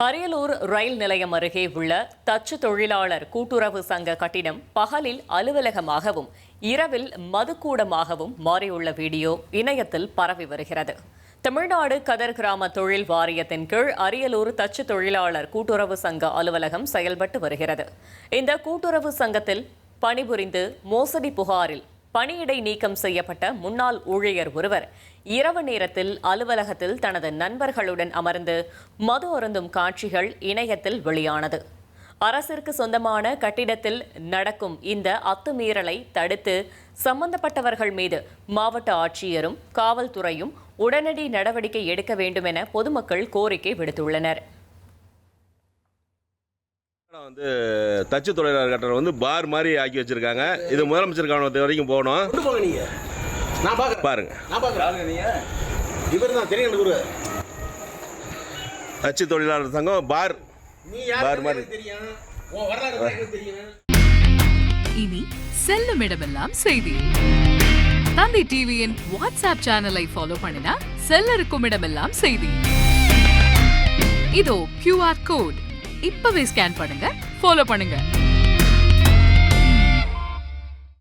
அரியலூர் ரயில் நிலையம் அருகே உள்ள தச்சு தொழிலாளர் கூட்டுறவு சங்க கட்டிடம் பகலில் அலுவலகமாகவும் இரவில் மதுக்கூடமாகவும் மாறியுள்ள வீடியோ இணையத்தில் பரவி வருகிறது. தமிழ்நாடு கதர் கிராம தொழில் வாரியத்தின் கீழ் அரியலூர் தச்சு தொழிலாளர் கூட்டுறவு சங்க அலுவலகம் செயல்பட்டு வருகிறது. இந்த கூட்டுறவு சங்கத்தில் பணிபுரிந்து மோசடி புகாரில் பணியிடை நீக்கம் செய்யப்பட்ட முன்னாள் ஊழியர் ஒருவர் இரவு நேரத்தில் அலுவலகத்தில் தனது நண்பர்களுடன் அமர்ந்து மது அருந்தும் காட்சிகள் இணையத்தில் வெளியானது. அரசிற்கு சொந்தமான கட்டிடத்தில் நடக்கும் இந்த அத்துமீறலை தடுத்து சம்பந்தப்பட்டவர்கள் மீது மாவட்ட ஆட்சியரும் காவல்துறையும் உடனடி நடவடிக்கை எடுக்க வேண்டும் என பொதுமக்கள் கோரிக்கை விடுத்துள்ளனர். தச்சு தொழிலாளர் கட்டணம் பார் மாதிரி ஆக்கி வச்சிருக்காங்க. இது முதலமைச்சர் கவனத்து வரைக்கும் போகணும். பாருங்க, தச்சு தொழிலாளர் சங்கம் பார் மாதிரி. இனி செல்லும் இடமெல்லாம் செய்தி. தந்தி டிவியின் வாட்ஸ்அப் சேனலை ஃபாலோ பண்ணினா செல்ல இருக்கும் இடமெல்லாம் செய்தி. இதோ QR கோட் இப்பவே ஸ்கேன் பண்ணுங்க, ஃபாலோ பண்ணுங்க.